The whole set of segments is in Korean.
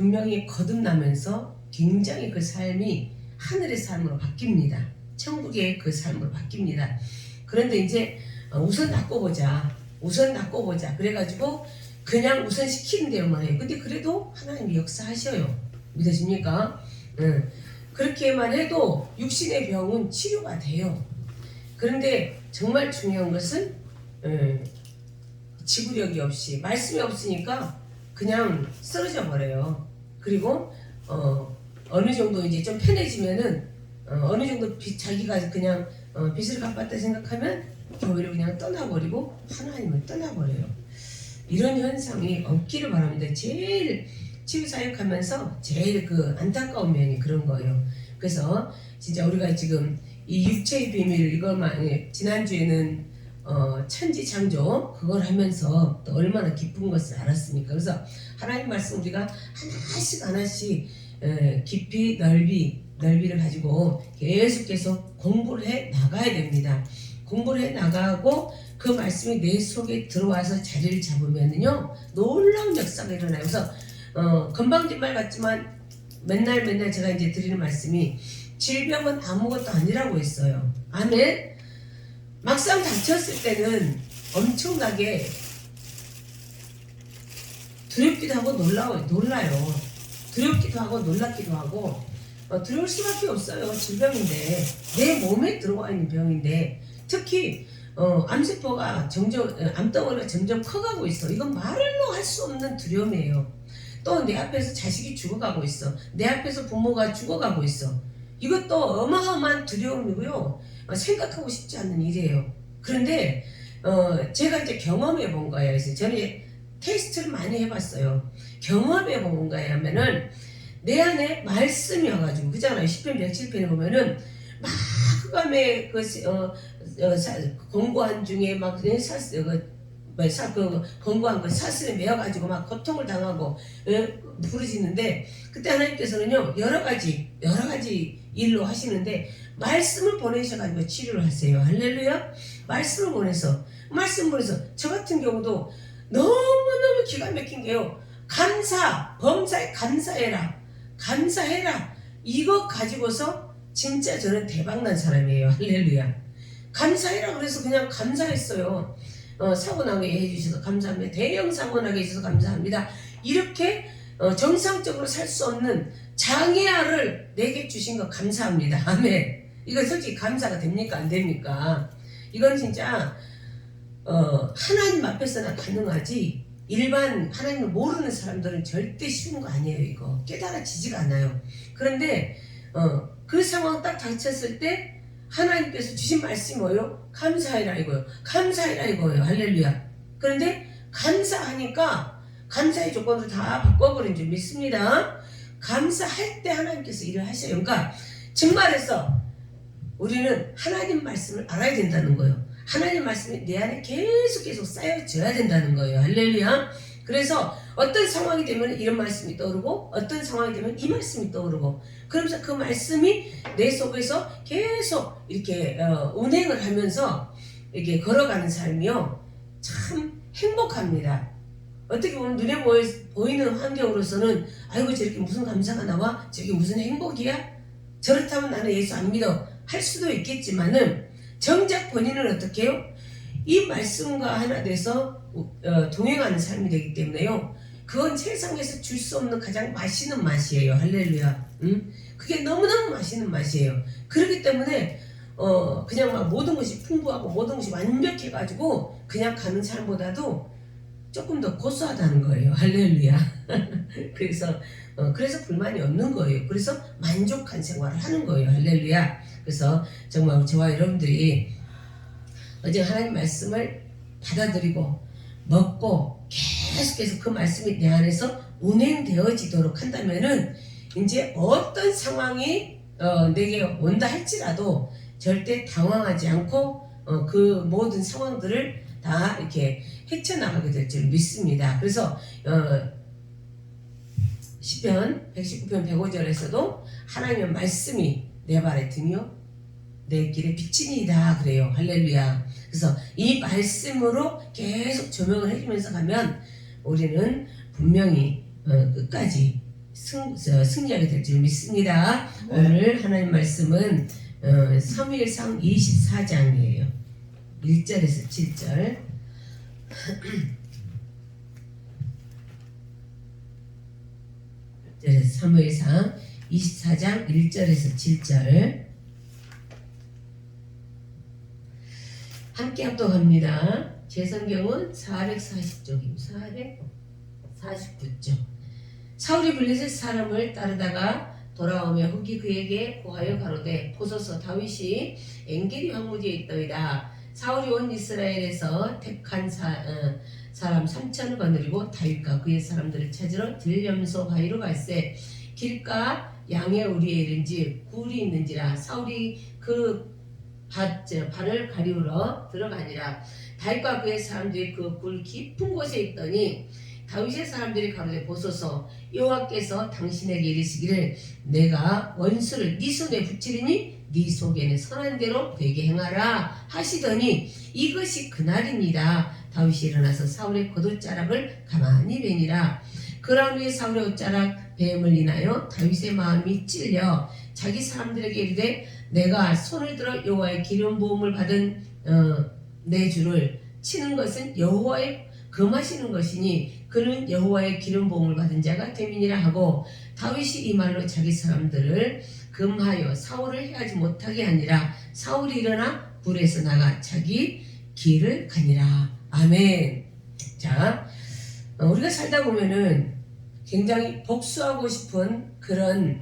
분명히 거듭나면서 굉장히 그 삶이 하늘의 삶으로 바뀝니다. 천국의 그 삶으로 바뀝니다. 그런데 이제 우선 낚고 보자. 그래가지고 그냥 우선 시키는 대로만 해요. 근데 그래도 하나님이 역사하셔요. 믿으십니까? 그렇게만 해도 육신의 병은 치료가 돼요. 그런데 정말 중요한 것은 지구력이 없이 말씀이 없으니까 그냥 쓰러져 버려요. 그리고 어느 정도 이제 좀 편해지면은 어느 정도 자기가 그냥 빚을 갚았다 생각하면 교회를 그냥 떠나버리고 하나님을 떠나버려요. 이런 현상이 없기를 바랍니다. 제일 치유사역하면서 제일 그 안타까운 면이 그런 거예요. 그래서 진짜 우리가 지금 이 육체의 비밀 이것만 지난주에는 천지창조 그걸 하면서 또 얼마나 기쁜 것을 알았습니까? 그래서 하나님 말씀 우리가 하나씩 깊이 넓이를 가지고 계속 공부를 해 나가야 됩니다. 공부를 해 나가고 그 말씀이 내 속에 들어와서 자리를 잡으면은요 놀라운 역사가 일어나요. 그래서 건방진말 같지만 맨날 제가 이제 드리는 말씀이 질병은 아무것도 아니라고 했어요. 아멘. 막상 닥쳤을 때는 엄청나게 두렵기도 하고 놀라요. 두렵기도 하고 놀랍기도 하고 두려울 수밖에 없어요. 질병인데 내 몸에 들어와 있는 병인데 특히 암세포가 암덩어리가 점점 커가고 있어. 이건 말로 할 수 없는 두려움이에요. 또 내 앞에서 자식이 죽어가고 있어. 내 앞에서 부모가 죽어가고 있어. 이것도 어마어마한 두려움이고요. 생각하고 싶지 않는 일이에요. 그런데 제가 이제 경험해 본 거예요. 그래서 저는 테스트를 많이 해봤어요. 경험해 본 건가요? 하면은 내 안에 말씀이 와가지고 그잖아요. 10편 107편에 보면은 막 흑암에 공고한 중에 막 공고한 그 사슬에 매어가지고 막 고통을 당하고 부르짖는데 그때 하나님께서는요 여러 가지 일로 하시는데 말씀을 보내셔가지고 치료를 하세요. 할렐루야. 말씀을 보내서 저 같은 경우도 너무너무 기가 막힌 게요. 범사에 감사해라. 이거 가지고서 진짜 저는 대박난 사람이에요. 할렐루야. 감사해라 그래서 그냥 감사했어요. 사고 나게 해주셔서 감사합니다. 대형 사고 나게 해주셔서 감사합니다. 이렇게 정상적으로 살 수 없는 장애아를 내게 주신 거 감사합니다. 아멘. 이건 솔직히 감사가 됩니까? 안 됩니까? 이건 진짜 하나님 앞에서나 가능하지 일반 하나님을 모르는 사람들은 절대 쉬운 거 아니에요. 이거 깨달아지지가 않아요. 그런데 그 상황 딱 닥쳤을 때 하나님께서 주신 말씀이 뭐예요? 감사해라 이거예요. 할렐루야. 그런데 감사하니까 감사의 조건으로 다 바꿔버린 줄 믿습니다. 감사할 때 하나님께서 일을 하셔요. 그러니까 정말해서 우리는 하나님 말씀을 알아야 된다는 거예요. 하나님 말씀이 내 안에 계속 쌓여져야 된다는 거예요. 할렐루야. 그래서 어떤 상황이 되면 이런 말씀이 떠오르고 어떤 상황이 되면 이 말씀이 떠오르고 그러면서 그 말씀이 내 속에서 계속 이렇게 운행을 하면서 이렇게 걸어가는 삶이요 참 행복합니다. 어떻게 보면 눈에 보이는 환경으로서는 아이고 저렇게 무슨 감사가 나와? 저게 무슨 행복이야? 저렇다면 나는 예수 안 믿어 할 수도 있겠지만은 정작 본인은 어떻게 해요? 이 말씀과 하나 돼서 동행하는 삶이 되기 때문에요. 그건 세상에서 줄 수 없는 가장 맛있는 맛이에요. 할렐루야. 그게 너무너무 맛있는 맛이에요. 그렇기 때문에 그냥 막 모든 것이 풍부하고 모든 것이 완벽해가지고 그냥 가는 삶보다도 조금 더 고소하다는 거예요. 할렐루야. 그래서 불만이 없는 거예요. 그래서 만족한 생활을 하는 거예요. 할렐루야. 그래서 정말 저와 여러분들이 어제 하나님 말씀을 받아들이고 먹고 계속해서 그 말씀이 내 안에서 운행되어지도록 한다면은 이제 어떤 상황이 내게 온다 할지라도 절대 당황하지 않고 그 모든 상황들을 다 이렇게 헤쳐나가게 될 줄 믿습니다. 그래서 시편 119편 105절에서도 하나님의 말씀이 내 발에 등이요 내 길에 비치니이다 그래요. 할렐루야. 그래서 이 말씀으로 계속 조명을 해주면서 가면 우리는 분명히 끝까지 승리하게 될 줄 믿습니다. 오늘 하나님 말씀은 사무엘상 24장이에요. 1절에서 7절. 사무엘상 24장 1절에서 7절 함께 합독합니다. 제 성경은 440쪽입니다. 449쪽. 사울이 블레셋 사람을 따르다가 돌아오며 흑이 그에게 고하여 가로되 보소서 다윗이 엔게디 황무지에 있더이다. 사울이 온 이스라엘에서 택한 사람 3천을 거느리고 다윗과 그의 사람들을 찾으러 들염소 바위로 갈새 길가 양의 우리에 이른지 굴이 있는지라. 사울이 그 발을 가리우러 들어가니라. 다윗과 그의 사람들이 그 굴 깊은 곳에 있더니 다윗의 사람들이 가로되 보소서 여호와께서 당신에게 이르시기를 내가 원수를 네 손에 붙이리니 네 속에는 선한 대로 되게 행하라 하시더니 이것이 그날입니다. 다윗이 일어나서 사울의 겉옷자락을 가만히 베니라. 그러한 후에 사울의 옷자락 뱀을 인하여 다윗의 마음이 찔려 자기 사람들에게 이르되 내가 손을 들어 여호와의 기름 부음을 받은 내 주를 치는 것은 여호와의 금하시는 것이니 그는 여호와의 기름 부음을 받은 자가 됨이니라 하고 다윗이 이 말로 자기 사람들을 금하여 사울을 해하지 못하게 하니라. 사울이 일어나 굴에서 나가 자기 길을 가니라. 아멘. 자, 우리가 살다 보면은 굉장히 복수하고 싶은 그런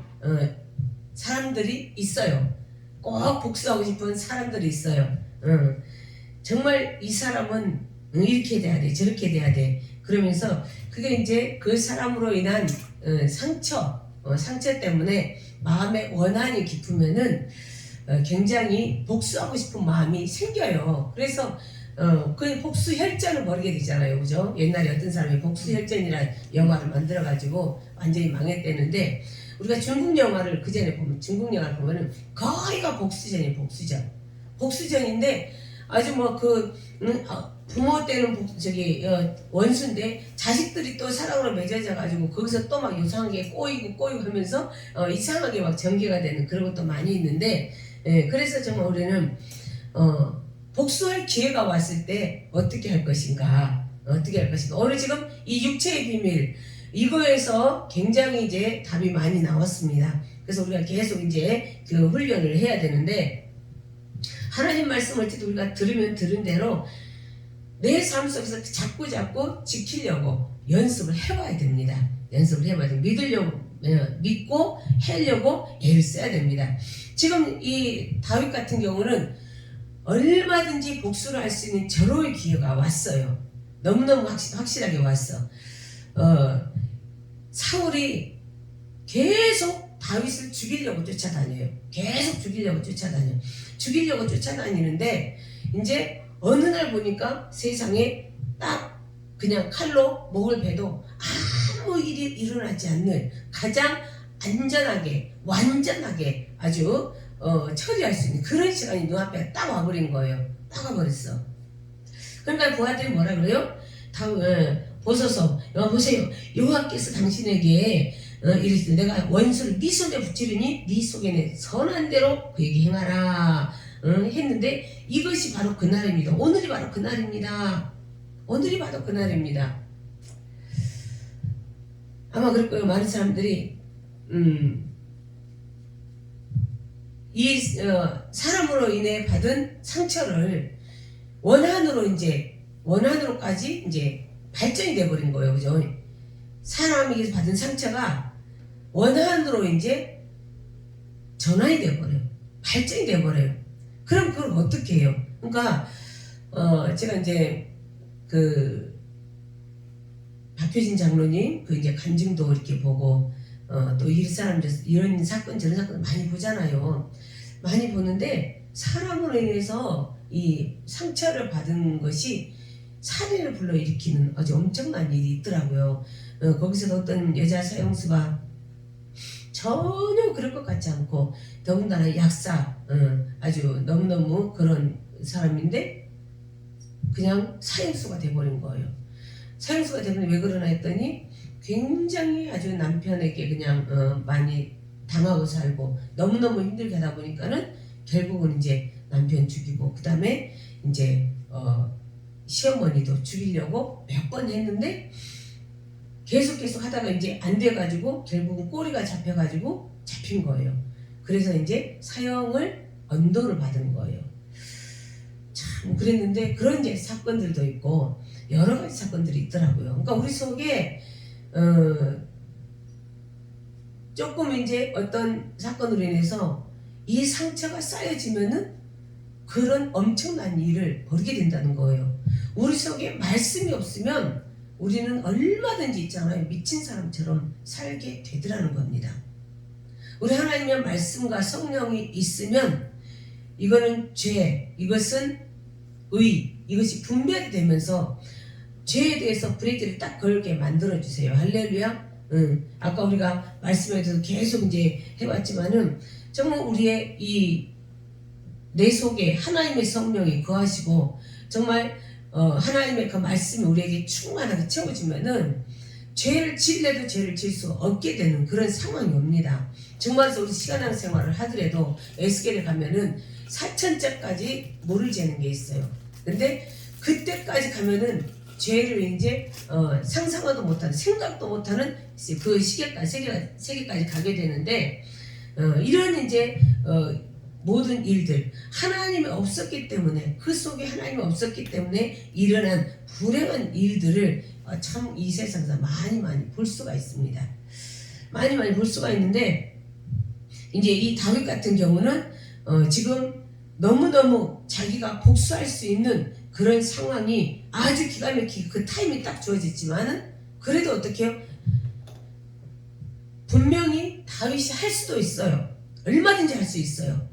사람들이 있어요. 꼭 복수하고 싶은 사람들이 있어요. 정말 이 사람은 이렇게 돼야 돼, 저렇게 돼야 돼. 그러면서 그게 이제 그 사람으로 인한 상처 때문에 마음의 원한이 깊으면은 굉장히 복수하고 싶은 마음이 생겨요. 그래서 그 복수 혈전을 벌이게 되잖아요. 그죠? 옛날에 어떤 사람이 복수 혈전이라는 영화를 만들어가지고 완전히 망했대는데 우리가 중국 영화를 그 전에 보면 중국 영화를 보면은 거의가 복수전이에요. 복수전인데 아주 뭐 부모 때는 원수인데 자식들이 또 사랑으로 맺어져 가지고 거기서 또 막 이상하게 꼬이고 하면서 이상하게 막 전개가 되는 그런 것도 많이 있는데 그래서 정말 우리는 복수할 기회가 왔을 때 어떻게 할 것인가 오늘 지금 이 육체의 비밀 이거에서 굉장히 이제 답이 많이 나왔습니다. 그래서 우리가 계속 이제 그 훈련을 해야 되는데 하나님 말씀을 우리가 들으면 들은 대로 내 삶 속에서 자꾸 지키려고 연습을 해봐야 됩니다. 믿고 하려고 애를 써야 됩니다. 지금 이 다윗 같은 경우는 얼마든지 복수를 할 수 있는 절호의 기회가 왔어요. 너무너무 확실하게 왔어. 사울이 계속 다윗을 죽이려고 쫓아다녀요. 죽이려고 쫓아다니는데 이제 어느 날 보니까 세상에 딱 그냥 칼로 목을 베도 아무 일이 일어나지 않는 가장 안전하게 완전하게 아주 처리할 수 있는 그런 시간이 눈앞에 딱 와버린 거예요. 딱 와버렸어. 그러니까 부하들이 뭐라 그래요? 보소서 보세요. 여호와께서 당신에게 이르시되 내가 원수를 네 손에 붙이리니 네 속에는 선한 대로 그에게 행하라 했는데 이것이 바로 그날입니다. 오늘이 바로 그날입니다. 아마 그럴 거예요. 많은 사람들이 이 사람으로 인해 받은 상처를 원한으로까지 이제 발전이 돼버린 거예요. 그죠? 사람에게서 받은 상처가 원한으로 이제 전환이 돼버려요. 발전이 돼버려요. 그럼 그걸 어떻게 해요? 그러니까 제가 이제 박효진 장로님 이제 간증도 이렇게 보고 또 이런 사건 저런 사건 많이 보잖아요. 많이 보는데 사람으로 인해서 이 상처를 받은 것이 살인을 불러일으키는 아주 엄청난 일이 있더라고요. 거기서 어떤 여자 사형수가 전혀 그럴 것 같지 않고 더군다나 약사 아주 너무너무 그런 사람인데 그냥 사형수가 돼버린 거예요. 사형수가 되면 왜 그러나 했더니 굉장히 아주 남편에게 그냥 많이 당하고 살고 너무너무 힘들게 하다 보니까는 결국은 이제 남편 죽이고 그 다음에 이제 시어머니도 죽이려고 몇 번 했는데 계속 하다가 이제 안 돼가지고 결국은 꼬리가 잡혀가지고 잡힌 거예요. 그래서 이제 사형을 언도를 받은 거예요. 참 그랬는데 그런 이제 사건들도 있고 여러 가지 사건들이 있더라고요. 그러니까 우리 속에 조금 이제 어떤 사건으로 인해서 이 상처가 쌓여지면은 그런 엄청난 일을 벌이게 된다는 거예요. 우리 속에 말씀이 없으면 우리는 얼마든지 있잖아요. 미친 사람처럼 살게 되더라는 겁니다. 우리 하나님의 말씀과 성령이 있으면 이거는 죄, 이것은 의, 이것이 분별이 되면서 죄에 대해서 브레이크를 딱 걸게 만들어주세요. 할렐루야. 아까 우리가 말씀에 대해서 계속 이제 해왔지만은 정말 우리의 이 내 속에 하나님의 성령이 거하시고 정말 하나님의 그 말씀이 우리에게 충만하게 채워지면은 죄를 지려도 죄를 질 수 없게 되는 그런 상황이 옵니다. 정말로 우리 시간왕 생활을 하더라도 에스겔에 가면은 4,000자까지 물을 재는 게 있어요. 근데 그때까지 가면은 죄를 이제 상상하도 못하는 생각도 못하는 그 세계까지 가게 되는데 이런 이제 모든 일들 하나님이 없었기 때문에 그 속에 하나님이 없었기 때문에 일어난 불행한 일들을 참 이 세상에서 많이 볼 수가 있습니다. 많이 볼 수가 있는데 이제 이 다윗 같은 경우는 지금 너무너무 자기가 복수할 수 있는 그런 상황이 아주 기가 막히게 그 타임이 딱 주어졌지만은 그래도 어떻게 해요? 분명히 다윗이 할 수도 있어요. 얼마든지 할 수 있어요.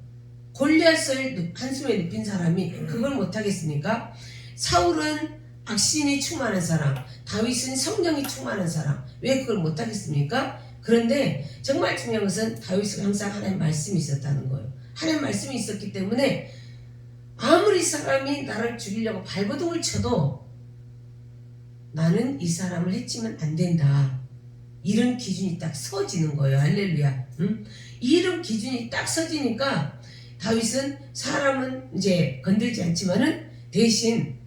골리앗을 한숨에 눕힌 사람이 그걸 못하겠습니까? 사울은 악신이 충만한 사람, 다윗은 성령이 충만한 사람. 왜 그걸 못하겠습니까? 그런데 정말 중요한 것은 다윗은 항상 하나님 말씀이 있었다는 거예요. 하나님 말씀이 있었기 때문에 아무리 사람이 나를 죽이려고 발버둥을 쳐도 나는 이 사람을 해치면 안 된다. 이런 기준이 딱 서지는 거예요. 할렐루야. 이런 기준이 딱 서지니까 다윗은 사람은 이제 건들지 않지만은 대신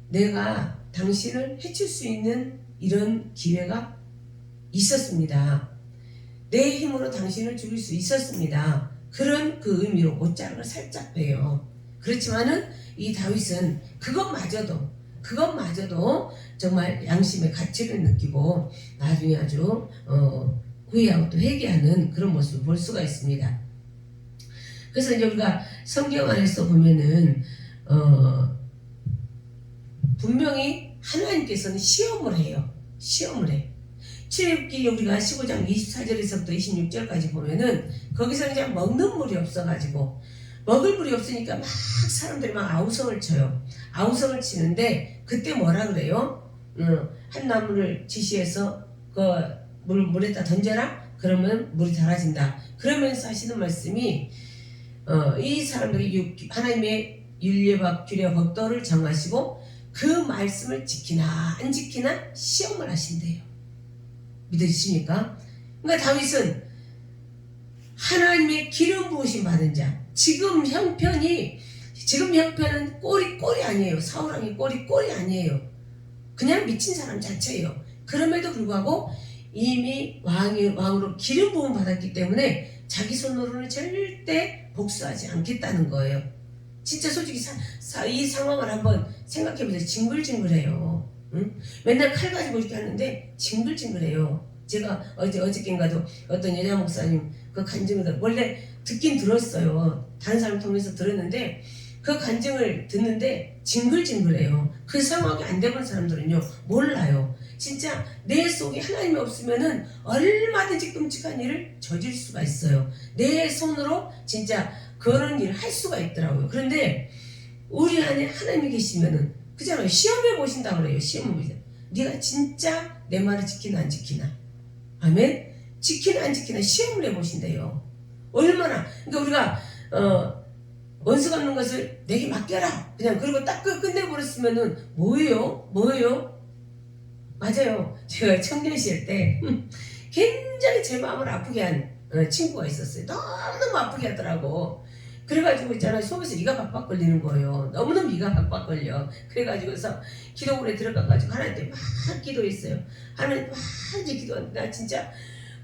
내가 당신을 해칠 수 있는 이런 기회가 있었습니다. 내 힘으로 당신을 죽일 수 있었습니다. 그런 그 의미로 옷자락을 살짝 빼요. 그렇지만은 이 다윗은 그것마저도 정말 양심의 가치를 느끼고 나중에 아주 후회하고 또 회개하는 그런 모습을 볼 수가 있습니다. 그래서 이제 우리가 성경 안에서 보면은 분명히 하나님께서는 시험을 해요. 시험을 해. 출애굽기 우리가 15장 24절에서부터 26절까지 보면은 거기서 그냥 먹는 물이 없어가지고 먹을 물이 없으니까 막 사람들이 막 아우성을 쳐요. 아우성을 치는데 그때 뭐라 그래요? 한 나무를 지시해서 그 물에다 던져라. 그러면 물이 달아진다. 그러면서 하시는 말씀이 이 사람들이 하나님의 윤례와 규례와 법도를 정하시고 그 말씀을 지키나 안 지키나 시험을 하신대요. 믿으십니까? 그러니까 다윗은 하나님의 기름 부으심 받은 자. 지금 형편은 꼴이 아니에요. 사울왕이 꼴이 아니에요. 그냥 미친 사람 자체예요. 그럼에도 불구하고 이미 왕으로 기름 부음 받았기 때문에 자기 손으로는 절대 복수하지 않겠다는 거예요. 진짜 솔직히 이 상황을 한번 생각해보세요. 징글징글해요. 응? 맨날 칼 가지고 이렇게 하는데 징글징글해요. 제가 어저께인가도 어떤 여자 목사님 그 간증을 원래 듣긴 들었어요. 다른 사람 통해서 들었는데 그 간증을 듣는데 징글징글해요. 그 상황이 안 돼본 사람들은요 몰라요. 진짜 내 속에 하나님이 없으면은 얼마든지 끔찍한 일을 저질 수가 있어요. 내 손으로 진짜 그런 일을 할 수가 있더라고요. 그런데 우리 안에 하나님이 계시면은 그잖아요. 시험해 보신다 그래요. 시험해 보신다. 네가 진짜 내 말을 지키나 안 지키나. 아멘. 지키나 안 지키나 시험을 해보신대요. 얼마나. 그러니까 우리가 원수 갚는 것을 내게 맡겨라. 그냥 그리고 딱 끝내버렸으면은 뭐예요? 맞아요. 제가 청년 시절 때 굉장히 제 마음을 아프게 한 친구가 있었어요. 너무너무 아프게 하더라고. 그래가지고 있잖아, 속에서 이가 박박 걸리는 거예요. 너무너무 이가 박박 걸려. 그래가지고서 기도원에 들어가가지고 하나님께 막 기도했어요. 하나님 막 이제 기도하는데 나 진짜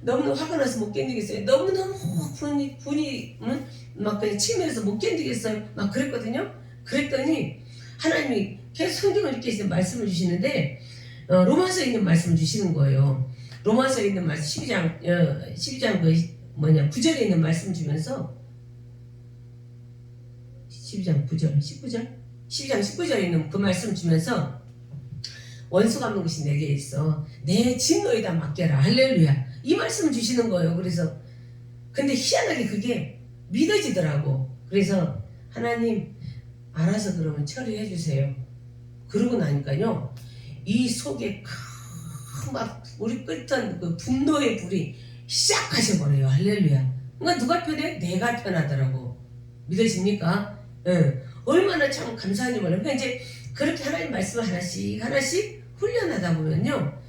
너무너무 화가 나서 못 견디겠어요. 너무너무 분이 응? 막 그냥 치밀어서 못 견디겠어요. 막 그랬거든요. 그랬더니 하나님이 계속 성경을 이렇게 이제 말씀을 주시는데 로마서에 있는 말씀을 주시는 거예요. 로마서에 있는 말씀 12장 그 뭐냐 9절에 있는 말씀 주면서 12장 9절 19절 12장 19절에 있는 그 말씀 주면서 원수 갚는 것이 내게 있어. 내 진노에다 맡겨라. 할렐루야. 이 말씀을 주시는 거예요. 그래서 근데 희한하게 그게 믿어지더라고. 그래서 하나님 알아서 그러면 처리해 주세요. 그러고 나니까요. 이 속에 막 우리 끓던 그 분노의 불이 시작하셔버려요. 할렐루야. 그러니까 누가 편해? 내가 편하더라고. 믿으십니까? 예. 얼마나 참 감사한 줄 몰라요. 그러니까 이제 그렇게 하나님 말씀을 하나씩 훈련하다 보면요.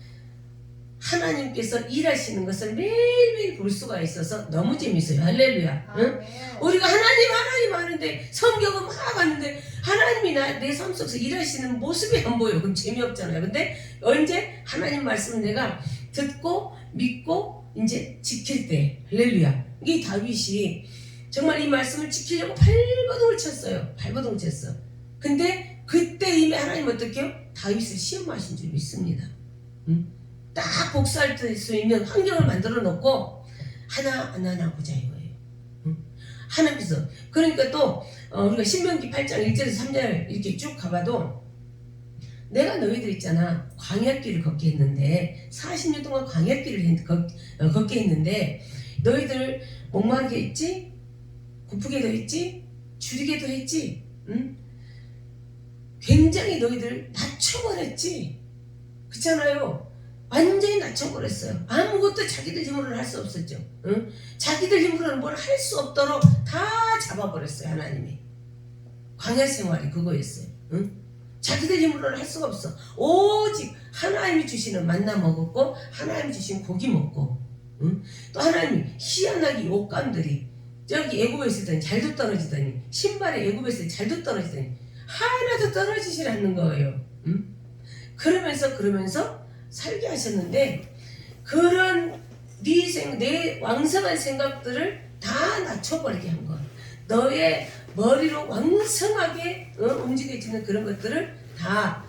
하나님께서 일하시는 것을 매일매일 볼 수가 있어서 너무 재밌어요. 할렐루야. 응? 우리가 하나님 하는데 성경은 막 하는데 하나님이 내 삶 속에서 일하시는 모습이 안 보여. 그럼 재미없잖아요. 근데 언제 하나님 말씀을 내가 듣고 믿고 이제 지킬 때 할렐루야. 이게 다윗이 정말 이 말씀을 지키려고 발버둥을 쳤어요. 발버둥을 쳤어. 근데 그때 이미 하나님 어떻게 해요? 다윗을 시험하신 줄 믿습니다. 응? 딱 복수할 수 있는 환경을 만들어 놓고 하나 보자 이거예요. 응? 하나님께서 그러니까 또 우리가 신명기 8장 1절에서 3절 이렇게 쭉 가봐도 내가 너희들 있잖아 광야길을 걷게 했는데 40년 동안 광야길을 걷게 했는데 너희들 목마르게 했지? 고프게도 했지? 줄이게도 했지? 응? 굉장히 너희들 낮춰버렸지? 그렇잖아요. 완전히 낮춰버렸어요. 아무것도 자기들 힘으로는 할 수 없었죠. 응? 자기들 힘으로는 뭘 할 수 없도록 다 잡아버렸어요. 하나님이. 광야 생활이 그거였어요. 응? 자기들 힘으로는 할 수가 없어. 오직 하나님이 주시는 만나 먹었고 하나님이 주신 고기 먹고 응? 또 하나님이 희한하게 옷감들이 저기 애굽에 있을 때는 잘도 떨어지더니 신발에 애굽에 있을 때 잘도 떨어지더니 하나도 떨어지질 않는 거예요. 응? 그러면서 살게 하셨는데 그런 내 왕성한 생각들을 다 낮춰버리게 한 거예요. 너의 머리로 왕성하게 움직여지는 그런 것들을 다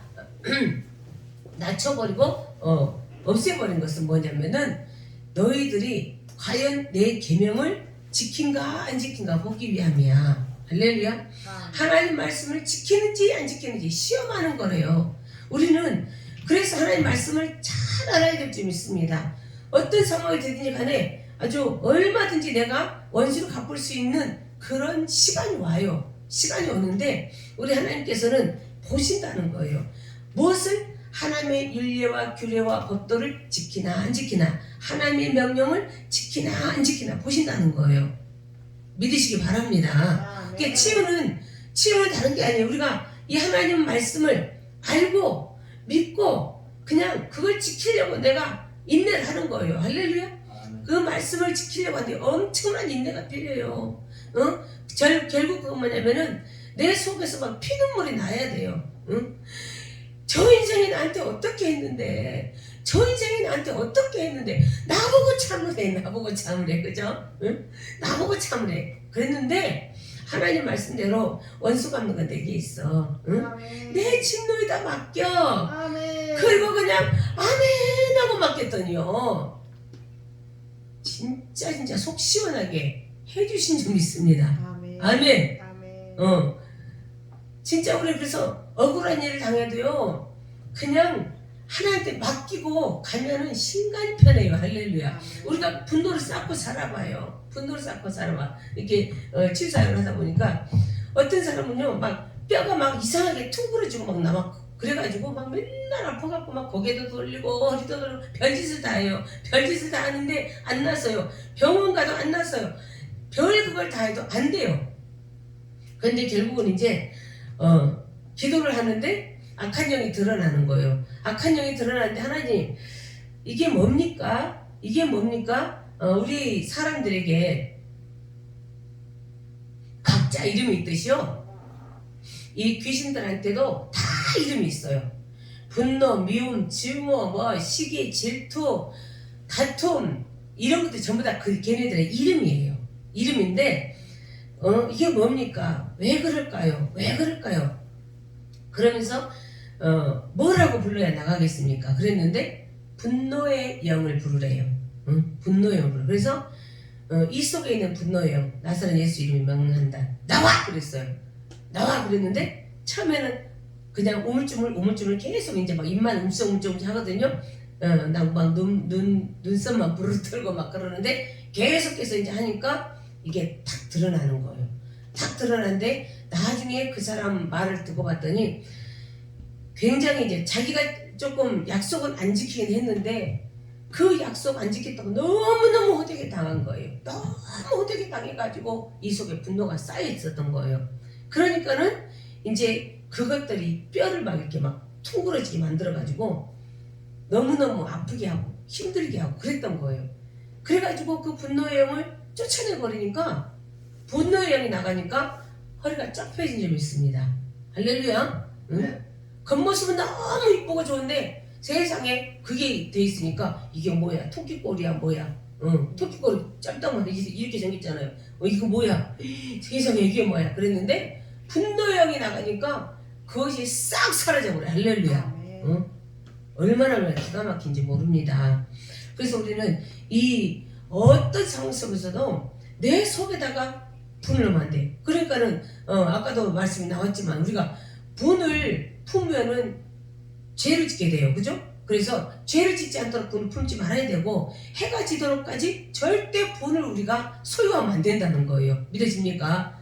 낮춰버리고 없애버린 것은 뭐냐면은 너희들이 과연 내 계명을 지킨가 안 지킨가 보기 위함이야. 할렐루야. 하나님 말씀을 지키는지 안 지키는지 시험하는 거래요. 우리는 그래서 하나님 말씀을 잘 알아야 될 줄 믿습니다. 어떤 상황이 되든지 간에 아주 얼마든지 내가 원수를 갚을 수 있는 그런 시간이 와요. 시간이 오는데 우리 하나님께서는 보신다는 거예요. 무엇을? 하나님의 윤례와 규례와 법도를 지키나 안 지키나 하나님의 명령을 지키나 안 지키나 보신다는 거예요. 믿으시기 바랍니다. 그러니까 치유는 다른 게 아니에요. 우리가 이 하나님 말씀을 알고 믿고 그냥 그걸 지키려고 내가 인내를 하는 거예요. 할렐루야. 그 말씀을 지키려고 하는데 엄청난 인내가 필요해요. 결국 그건 뭐냐면은 내 속에서 막 피눈물이 나야 돼요. 저 인생이 나한테 어떻게 했는데 나보고 참으래 그죠? 나보고 참으래 그랬는데 하나님 말씀대로 원수 갚는 건 내게 있어. 내 진노에다 맡겨. 아멘. 그리고 그냥 아멘 하고 맡겼더니요 진짜 속 시원하게 해주신 줄 믿습니다. 아멘. 진짜 우리 그래서 억울한 일을 당해도요 그냥 하나님께 맡기고 가면은 신간이 편해요. 할렐루야. 우리가 분노를 쌓고 살아봐요. 이렇게 치유사역을 하다 보니까 어떤 사람은요 막 뼈가 막 이상하게 퉁그러지고 막 남아 그래가지고 막 맨날 아파갖고 막 고개도 돌리고 허리도 돌리고 별짓을 다 해요. 별짓을 다 하는데 안 났어요. 병원 가도 안 났어요. 별 그걸 다 해도 안 돼요. 그런데 결국은 이제 기도를 하는데 악한 영이 드러나는 거예요. 악한 영이 드러나는데 하나님 이게 뭡니까? 이게 뭡니까? 우리 사람들에게 각자 이름이 있듯이요. 이 귀신들한테도 다 이름이 있어요. 분노, 미움, 증오, 시기, 질투, 다툼 이런 것들 전부 다 걔네들의 이름이에요. 이름인데 이게 뭡니까? 왜 그럴까요? 왜 그럴까요? 그러면서 뭐라고 불러야 나가겠습니까? 그랬는데 분노의 영을 부르래요. 분노의 영을 부르. 그래서 이 속에 있는 분노의 영, 나사렛 예수 이름이 명령한다. 나와! 그랬어요. 나와! 그랬는데 처음에는 그냥 우물쭈물 계속 이제 막 입만 움찔움찔 하거든요. 막 눈썹만 부르뜨고 막 그러는데 계속해서 이제 하니까 이게 탁 드러나는 거예요. 탁 드러나는데 나중에 그 사람 말을 듣고 봤더니 굉장히 이제 자기가 조금 약속은 안 지키긴 했는데 그 약속 안 지켰다고 너무너무 호되게 당한 거예요. 너무 호되게 당해가지고 이 속에 분노가 쌓여 있었던 거예요. 그러니까는 이제 그것들이 뼈를 막 이렇게 막 퉁그러지게 만들어가지고 너무너무 아프게 하고 힘들게 하고 그랬던 거예요. 그래가지고 그 분노의 영을 쫓아내버리니까 분노의 영이 나가니까 허리가 쫙 펴진 점이 있습니다. 할렐루야. 응? 겉모습은 너무 이쁘고 좋은데 세상에 그게 돼 있으니까 이게 뭐야? 토끼꼬리야 뭐야? 토끼꼬리 짬뽕만 이렇게 생겼잖아요. 이거 뭐야? 세상에 이게 뭐야? 그랬는데 분노의 영이 나가니까 그것이 싹 사라져버려. 할렐루야. 얼마나 기가 막힌지 모릅니다. 그래서 우리는 이 어떤 상황 속에서도 내 속에다가 분을 넣으면 안 돼. 그러니까는 아까도 말씀이 나왔지만 우리가 분을 품으면은 죄를 짓게 돼요. 그죠? 그래서 죄를 짓지 않도록 분을 품지 말아야 되고 해가 지도록까지 절대 분을 우리가 소유하면 안 된다는 거예요. 믿어집니까?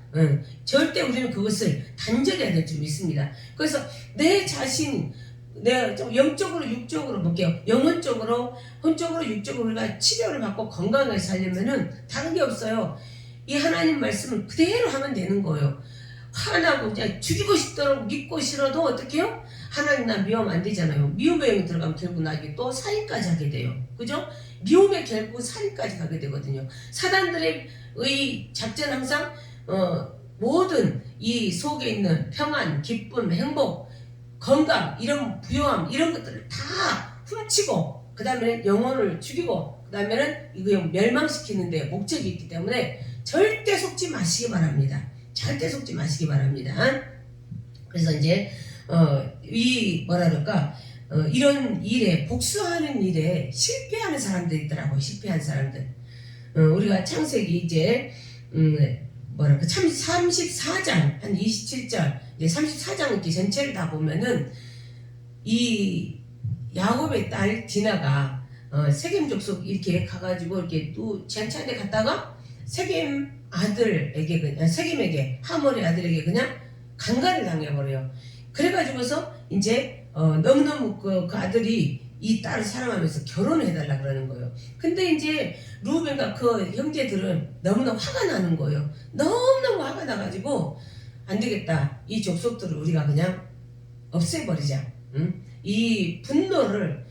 절대 우리는 그것을 단절해야 될 줄 믿습니다. 그래서 내 자신 내가 좀 영적으로 육적으로 볼게요. 영혼적으로 혼적으로 육적으로 우리가 치료를 받고 건강하게 살려면은 다른 게 없어요. 이 하나님 말씀을 그대로 하면 되는 거예요. 화나고 이제 죽이고 싶도록 믿고 싫어도 어떻게 해요? 하나님 나 미워하면 안 되잖아요. 미움의 영이 들어가면 결국 나에게 또 살인까지 하게 돼요. 그죠? 미움에 결국 살인까지 가게 되거든요. 사단들의 작전 항상 모든 이 속에 있는 평안, 기쁨, 행복, 건강, 이런 부요함 이런 것들을 다 훔치고 그 다음에 영혼을 죽이고 그 다음에는 이거 멸망시키는 데 목적이 있기 때문에 절대 속지 마시기 바랍니다. 절대 속지 마시기 바랍니다. 그래서 이제 이 뭐라 그럴까 이런 일에 복수하는 일에 실패하는 사람들이 있더라고요. 실패한 사람들. 우리가 창세기 이제 뭐랄까 34장 한 27절 이제 34장 이렇게 전체를 다 보면은 이 야곱의 딸 디나가 세겜 족속 이렇게 가가지고 이렇게 또 전차에 갔다가 세겜 아들에게 그냥 세겜에게 하몰의 아들에게 그냥 강간을 당해버려요. 그래가지고서 이제 너무너무 그 아들이 이 딸을 사랑하면서 결혼을 해달라 그러는 거예요. 근데 이제 루벤과 그 형제들은 너무나 화가 나는 거예요. 너무너무 화가 나가지고 안 되겠다. 이 족속들을 우리가 그냥 없애버리자. 응? 이 분노를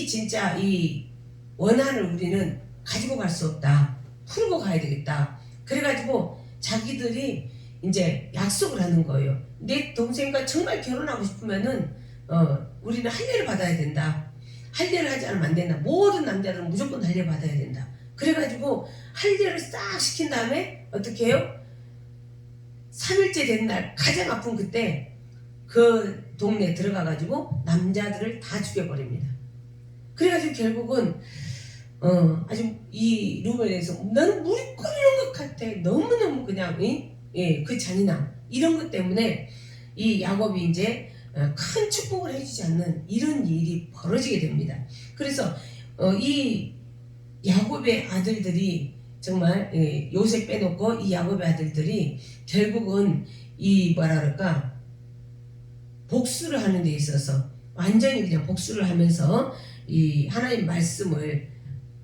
진짜 이 원한을 우리는 가지고 갈 수 없다. 풀고 가야 되겠다. 그래가지고 자기들이 이제 약속을 하는 거예요. 내 동생과 정말 결혼하고 싶으면은 우리는 할례를 받아야 된다. 할례를 하지 않으면 안 된다. 모든 남자들은 무조건 할례 받아야 된다. 그래가지고 할례를 싹 시킨 다음에 어떻게 해요? 3일째 된 날 가장 아픈 그때 그 동네에 들어가가지고 남자들을 다 죽여버립니다. 그래가지고 결국은 아주 이 루벤에서 나는 물이 끓는 것 같아. 너무너무 그냥 그 잔인함 이런 것 때문에 이 야곱이 이제 큰 축복을 해주지 않는 이런 일이 벌어지게 됩니다. 그래서 이 야곱의 아들들이 정말 요셉 빼놓고 이 야곱의 아들들이 결국은 이 뭐라 그럴까 복수를 하는 데 있어서 완전히 그냥 복수를 하면서 이 하나님 말씀을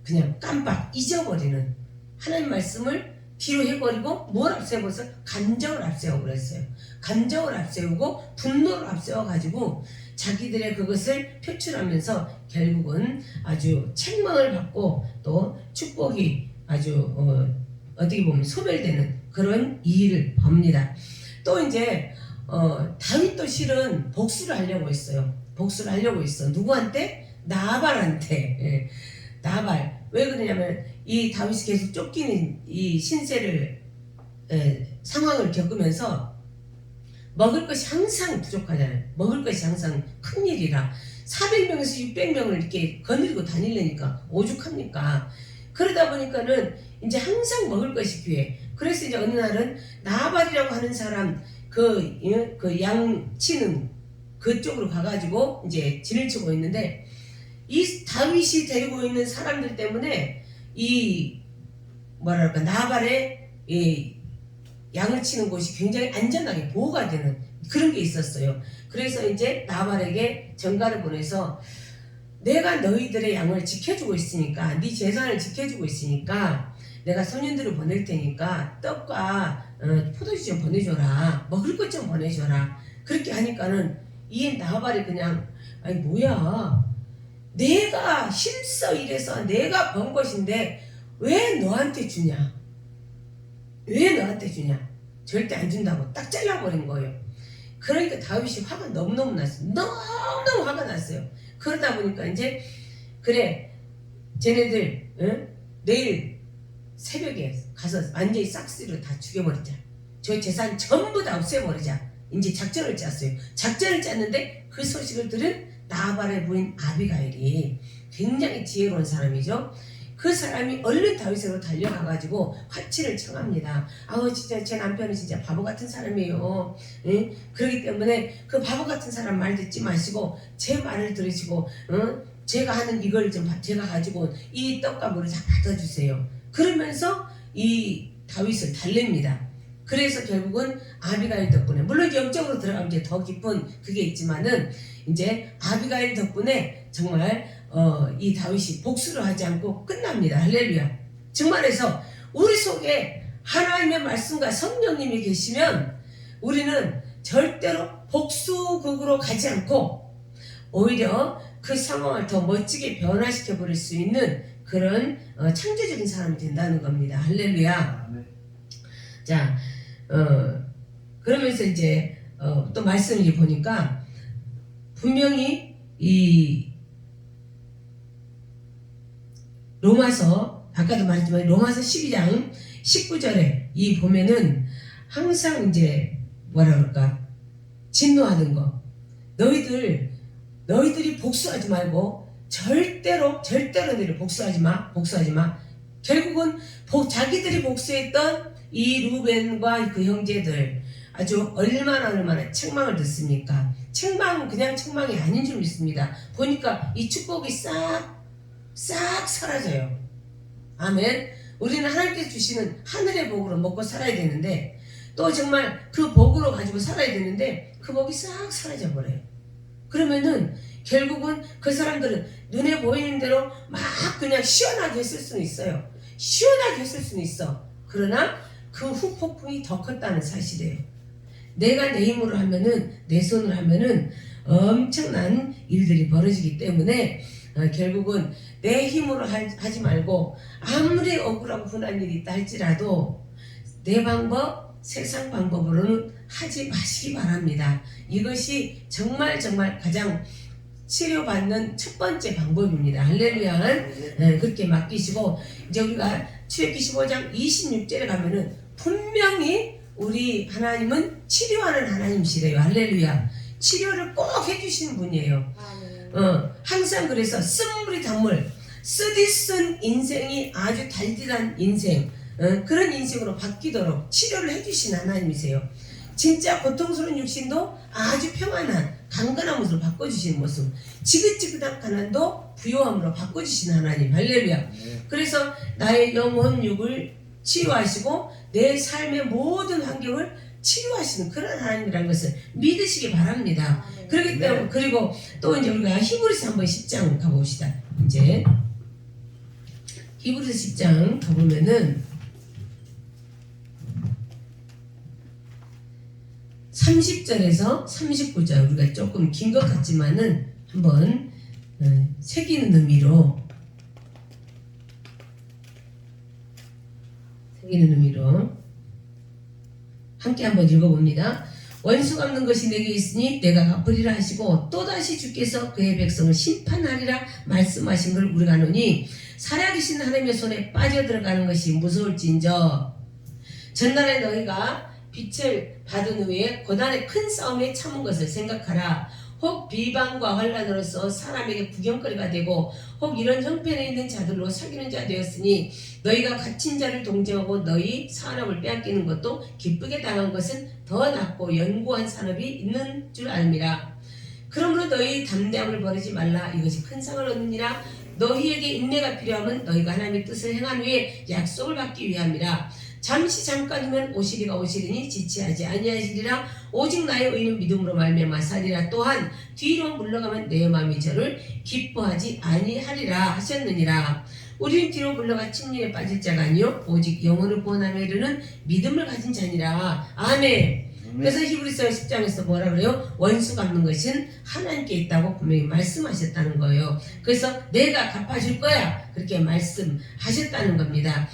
그냥 깜빡 잊어버리는 하나님 말씀을 뒤로 해버리고 뭘 앞세워서 감정을 앞세워 버렸어요. 감정을 앞세우고 분노를 앞세워 가지고 자기들의 그것을 표출하면서 결국은 아주 책망을 받고 또 축복이 아주 어떻게 보면 소멸되는 그런 일을 봅니다. 또 이제 다윗도 실은 복수를 하려고 했어요. 복수를 하려고 했어. 누구한테? 나발한테. 예. 나발. 왜 그러냐면 이 다윗이 계속 쫓기는 이 신세를 상황을 겪으면서 먹을 것이 항상 부족하잖아요. 먹을 것이 항상 큰일이라 400명에서 600명을 이렇게 거느리고 다니려니까 오죽합니까? 그러다 보니까는 이제 항상 먹을 것이 귀해. 그래서 이제 어느 날은 나발이라고 하는 사람 그 양 치는 그쪽으로 가가지고 이제 진을 치고 있는데 이 다윗이 데리고 있는 사람들 때문에 이 뭐랄까 나발의 이 양을 치는 곳이 굉장히 안전하게 보호가 되는 그런 게 있었어요. 그래서 이제 나발에게 전가를 보내서 내가 너희들의 양을 지켜주고 있으니까 네 재산을 지켜주고 있으니까 내가 손님들을 보낼 테니까 떡과 포도주 좀 보내줘라. 먹을 것 좀 보내줘라. 그렇게 하니까는 이 나발이 그냥 아니 뭐야 내가 힘써 일해서 내가 번 것인데 왜 너한테 주냐? 왜 너한테 주냐? 절대 안 준다고 딱 잘라버린 거예요. 그러니까 다윗이 화가 너무너무 났어요. 너무너무 화가 났어요. 그러다 보니까 이제 그래 쟤네들 내일 새벽에 가서 완전히 싹스로 다 죽여버리자. 저희 재산 전부 다 없애버리자. 이제 작전을 짰어요. 작전을 짰는데 그 소식을 들은 나발의 부인 아비가일이 굉장히 지혜로운 사람이죠. 그 사람이 얼른 다윗으로 달려가가지고 화친을 청합니다. 아우 진짜 제 남편은 진짜 바보 같은 사람이에요. 응? 그렇기 때문에 그 바보 같은 사람 말 듣지 마시고 제 말을 들으시고 제가 하는 이걸 좀 제가 가지고 이 떡과 물을 다 받아주세요. 그러면서 이 다윗을 달랩니다. 그래서 결국은 아비가일 덕분에 물론 영적으로 들어가면 이제 더 깊은 그게 있지만은 이제 아비가일 덕분에 정말 이 다윗이 복수를 하지 않고 끝납니다. 할렐루야. 정말해서 우리 속에 하나님의 말씀과 성령님이 계시면 우리는 절대로 복수극으로 가지 않고 오히려 그 상황을 더 멋지게 변화시켜 버릴 수 있는 그런 창조적인 사람이 된다는 겁니다. 할렐루야. 자, 그러면서 이제 또 말씀을 보니까 분명히 이 로마서 아까도 말했지만 로마서 12장 19절에 이 보면은 항상 이제 뭐라 그럴까 진노하는 거 너희들이 복수하지 말고 절대로 너희들 복수하지 마 결국은 자기들이 복수했던 이 루벤과 그 형제들 아주 얼마나 책망을 듣습니까? 책망은 그냥 책망이 아닌 줄 믿습니다. 보니까 이 축복이 싹 사라져요. 아멘. 우리는 하나님께서 주시는 하늘의 복으로 먹고 살아야 되는데 또 정말 그 복으로 가지고 살아야 되는데 그 복이 싹 사라져 버려요. 그러면은 결국은 그 사람들은 눈에 보이는 대로 막 그냥 시원하게 했을 수는 있어요. 시원하게 했을 수는 있어. 그러나 그 후폭풍이 더 컸다는 사실이에요. 내가 내 힘으로 하면은 내 손으로 하면은 엄청난 일들이 벌어지기 때문에 결국은 내 힘으로 하지 말고 아무리 억울하고 분한 일이 있다 할지라도 내 방법 세상 방법으로는 하지 마시기 바랍니다. 이것이 정말 가장 치료받는 첫 번째 방법입니다. 할렐루야. 그렇게 맡기시고 이제 우리가 출애굽기 15장 26절에 가면은 분명히 우리 하나님은 치료하는 하나님이시래요. 할렐루야. 치료를 꼭 해주시는 분이에요. 항상 그래서 쓴물이 단물 쓰디쓴 인생이 아주 달달한 인생 그런 인생으로 바뀌도록 치료를 해주신 하나님이세요. 진짜 고통스러운 육신도 아주 평안한 강건한 모습으로 바꿔주시는 모습 지긋지긋한 가난도 부요함으로 바꿔주시는 하나님. 할렐루야. 그래서 나의 영혼 육을 치유하시고 내 삶의 모든 환경을 치유하시는 그런 하나님이라는 것을 믿으시기 바랍니다. 그렇기 때문에 그리고 또 이제 우리가 히브리서 한번 10장 가봅시다. 이제 히브리서 10장 가보면은 30절에서 39절 우리가 조금 긴 것 같지만은 한번 새기는 의미로 함께 한번 읽어봅니다. 원수 갚는 것이 내게 있으니 내가 갚으리라 하시고 또다시 주께서 그의 백성을 심판하리라 말씀하신 걸 우리가 아노니 살아계신 하나님의 손에 빠져들어가는 것이 무서울진저 전날에 너희가 빛을 받은 후에 고난의 큰 싸움에 참은 것을 생각하라. 혹 비방과 환난으로서 사람에게 구경거리가 되고 혹 이런 형편에 있는 자들로 사귀는 자 되었으니 너희가 갇힌 자를 동정하고 너희 산업을 빼앗기는 것도 기쁘게 당한 것은 더 낫고 연고한 산업이 있는 줄 알미라. 그러므로 너희 담대함을 버리지 말라. 이것이 큰 상을 얻느니라. 너희에게 인내가 필요하면 너희가 하나님의 뜻을 행한 후에 약속을 받기 위함이라. 잠시 잠깐 후면 오시리가 오시리니 지체하지 아니하시리라. 오직 나의 의는 믿음으로 말미암아 사리라. 또한 뒤로 물러가면 내 마음이 저를 기뻐하지 아니하리라 하셨느니라. 우리는 뒤로 물러가 침륜에 빠질 자가 아니요 오직 영혼을 구원하며 이르는 믿음을 가진 자니라. 아멘. 그래서 히브리서 10장에서 뭐라 그래요? 원수 갚는 것은 하나님께 있다고 분명히 말씀하셨다는 거예요. 그래서 내가 갚아줄 거야 그렇게 말씀하셨다는 겁니다.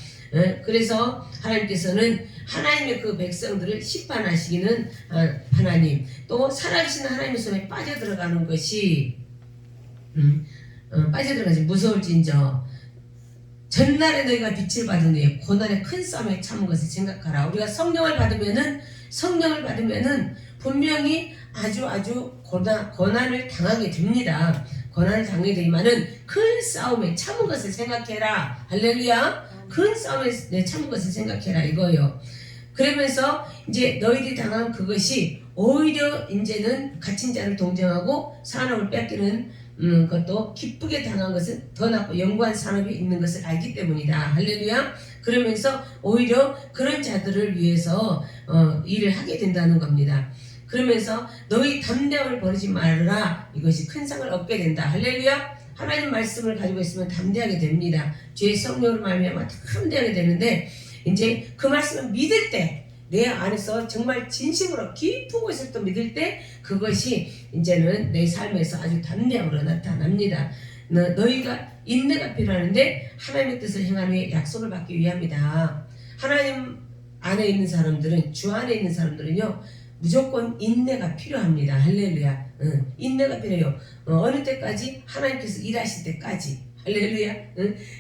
그래서 하나님께서는 하나님의 그 백성들을 심판하시기는 하나님, 또 살아계신 하나님의 손에 빠져들어가는 것이 빠져들어가지 무서울진저 전날에 너희가 빛을 받은 후에 고난의 큰 싸움에 참은 것을 생각하라. 우리가 성령을 받으면은 분명히 아주 고난을 당하게 됩니다. 고난을 당하게 되지만은 큰 싸움에 참은 것을 생각해라. 할렐루야. 큰 싸움에 참은 것을 생각해라 이거예요. 그러면서 이제 너희들이 당한 그것이 오히려 이제는 갇힌 자를 동정하고 산업을 뺏기는 것도 기쁘게 당한 것은 더 낫고 영구한 산업이 있는 것을 알기 때문이다. 할렐루야. 그러면서 오히려 그런 자들을 위해서 일을 하게 된다는 겁니다. 그러면서 너희 담대함을 버리지 말라. 이것이 큰 상을 얻게 된다. 할렐루야. 하나님 말씀을 가지고 있으면 담대하게 됩니다. 죄의 성령으로 말미암아 담대하게 되는데 이제 그 말씀을 믿을 때 내 안에서 정말 진심으로 깊은 곳에서 믿을 때 그것이 이제는 내 삶에서 아주 담대함으로 나타납니다. 너희가 인내가 필요하는데 하나님의 뜻을 행한 후에 약속을 받기 위함이다. 하나님 안에 있는 사람들은 주 안에 있는 사람들은요 무조건 인내가 필요합니다. 할렐루야. 인내가 필요해요. 어느 때까지? 하나님께서 일하실 때까지. 할렐루야.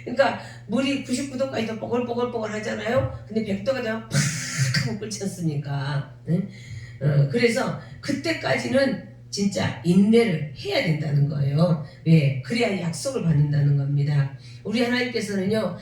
그러니까 물이 99도까지도 뽀글뽀글 하잖아요. 근데 100도가 되면 팍 하고 끓지 않습니까? 그래서 그때까지는 진짜 인내를 해야 된다는 거예요. 왜? 그래야 약속을 받는다는 겁니다. 우리 하나님께서는요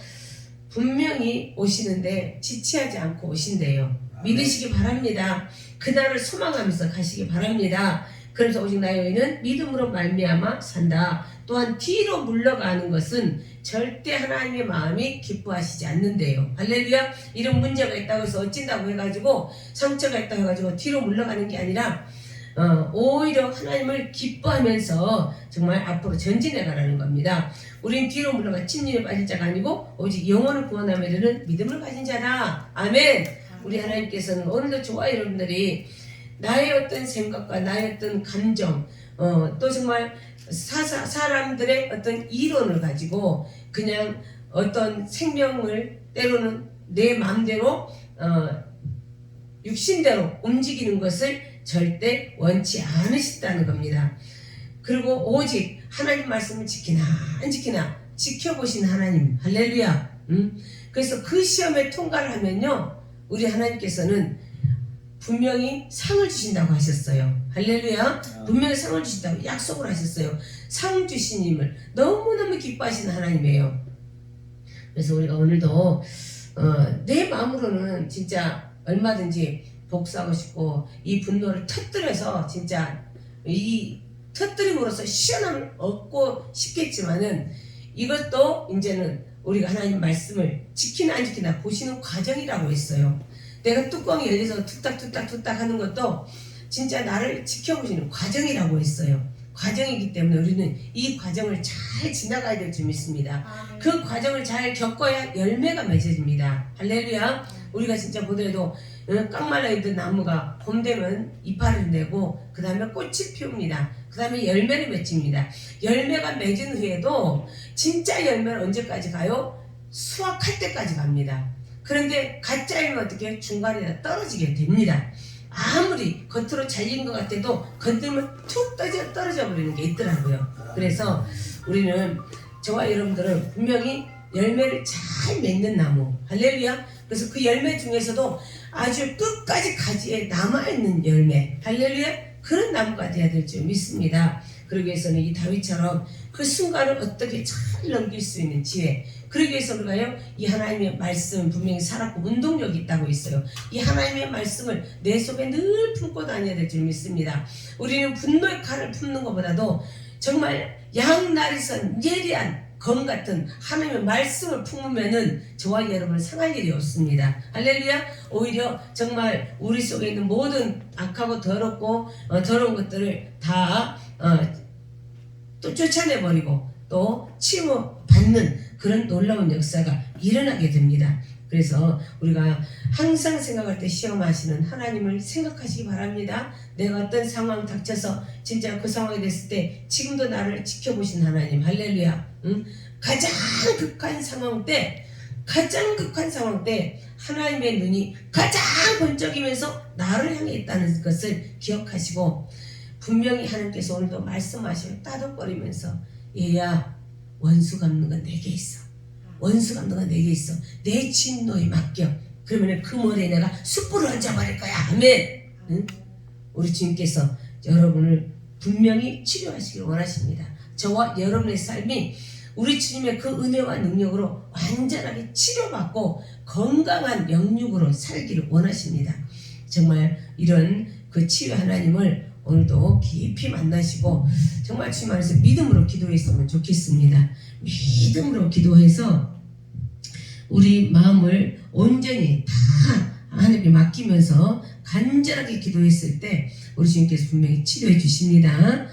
분명히 오시는데 지체하지 않고 오신대요. 믿으시기 바랍니다. 그날을 소망하면서 가시기 바랍니다. 그래서 오직 나의 의는 믿음으로 말미암아 산다. 또한 뒤로 물러가는 것은 절대 하나님의 마음이 기뻐하시지 않는데요. 할렐루야. 이런 문제가 있다고 해서 어찐다고 해가지고 상처가 있다고 해가지고 뒤로 물러가는 게 아니라 오히려 하나님을 기뻐하면서 정말 앞으로 전진해가라는 겁니다. 우린 뒤로 물러가 침륜에 빠질 자가 아니고 오직 영혼을 구원하며 이르는 믿음을 가진 자라. 아멘. 우리 하나님께서는 오늘도 저와 여러분들이 나의 어떤 생각과 나의 어떤 감정 또 정말 사람들의 어떤 이론을 가지고 그냥 어떤 생명을 때로는 내 마음대로 육신대로 움직이는 것을 절대 원치 않으신다는 겁니다. 그리고 오직 하나님 말씀을 지키나 안 지키나 지켜보신 하나님. 할렐루야. 그래서 그 시험에 통과를 하면요 우리 하나님께서는 분명히 상을 주신다고 하셨어요. 할렐루야. 분명히 상을 주신다고 약속을 하셨어요. 상 주시님을 너무너무 기뻐하시는 하나님이에요. 그래서 우리가 오늘도 내 마음으로는 진짜 얼마든지 복수하고 싶고 이 분노를 터뜨려서 진짜 이 터뜨림으로써 시원함을 얻고 싶겠지만은 이것도 이제는 우리가 하나님 말씀을 지키나 안 지키나 보시는 과정이라고 했어요. 내가 뚜껑이 열려서 툭탁 하는 것도 진짜 나를 지켜보시는 과정이라고 했어요. 과정이기 때문에 우리는 이 과정을 잘 지나가야 될 줄 믿습니다. 그 과정을 잘 겪어야 열매가 맺어집니다. 할렐루야. 우리가 진짜 보더라도 깡말라 있던 나무가 봄 되면 이파리를 내고 그 다음에 꽃이 피웁니다. 그 다음에 열매를 맺힙니다. 열매가 맺은 후에도 진짜 열매는 언제까지 가요? 수확할 때까지 갑니다. 그런데 가짜이면 어떻게 중간에 떨어지게 됩니다. 아무리 겉으로 잘린 것 같아도 건들면 툭 떨어져 버리는 게 있더라고요. 그래서 우리는 저와 여러분들은 분명히 열매를 잘 맺는 나무, 할렐루야. 그래서 그 열매 중에서도 아주 끝까지 가지에 남아있는 열매, 할렐루야, 그런 나무가 되어야 될 줄 믿습니다. 그러기 위해서는 이 다윗처럼 그 순간을 어떻게 잘 넘길 수 있는 지혜, 그러기 위해서 우리가요, 이 하나님의 말씀 분명히 살았고 운동력이 있다고 있어요. 이 하나님의 말씀을 내 속에 늘 품고 다녀야 될 줄 믿습니다. 우리는 분노의 칼을 품는 것보다도 정말 양날이선 예리한 검 같은 하나님의 말씀을 품으면은 저와 여러분을 상할 일이 없습니다. 할렐루야. 오히려 정말 우리 속에 있는 모든 악하고 더럽고 더러운 것들을 다 또 쫓아내버리고 또 치유받는 그런 놀라운 역사가 일어나게 됩니다. 그래서 우리가 항상 생각할 때 시험하시는 하나님을 생각하시기 바랍니다. 내가 어떤 상황 닥쳐서 진짜 그 상황이 됐을 때 지금도 나를 지켜보신 하나님, 할렐루야. 가장 극한 상황 때 하나님의 눈이 가장 번쩍이면서 나를 향해 있다는 것을 기억하시고, 분명히 하나님께서 오늘도 말씀하시고 따덕거리면서, 얘야, 원수 갚는 건 내게 있어. 원수 갚는 건 내게 있어. 내 진노에 맡겨. 그러면 그 머리에 내가 숯불을 얹어버릴 거야. 아멘. 응? 우리 주님께서 여러분을 분명히 치료하시길 원하십니다. 저와 여러분의 삶이 우리 주님의 그 은혜와 능력으로 완전하게 치료받고 건강한 영육으로 살기를 원하십니다. 정말 이런 그 치유 하나님을 오늘도 깊이 만나시고 정말 주님 안에서 믿음으로 기도했으면 좋겠습니다. 믿음으로 기도해서 우리 마음을 온전히 다 하나님께 맡기면서 간절하게 기도했을 때 우리 주님께서 분명히 치료해 주십니다.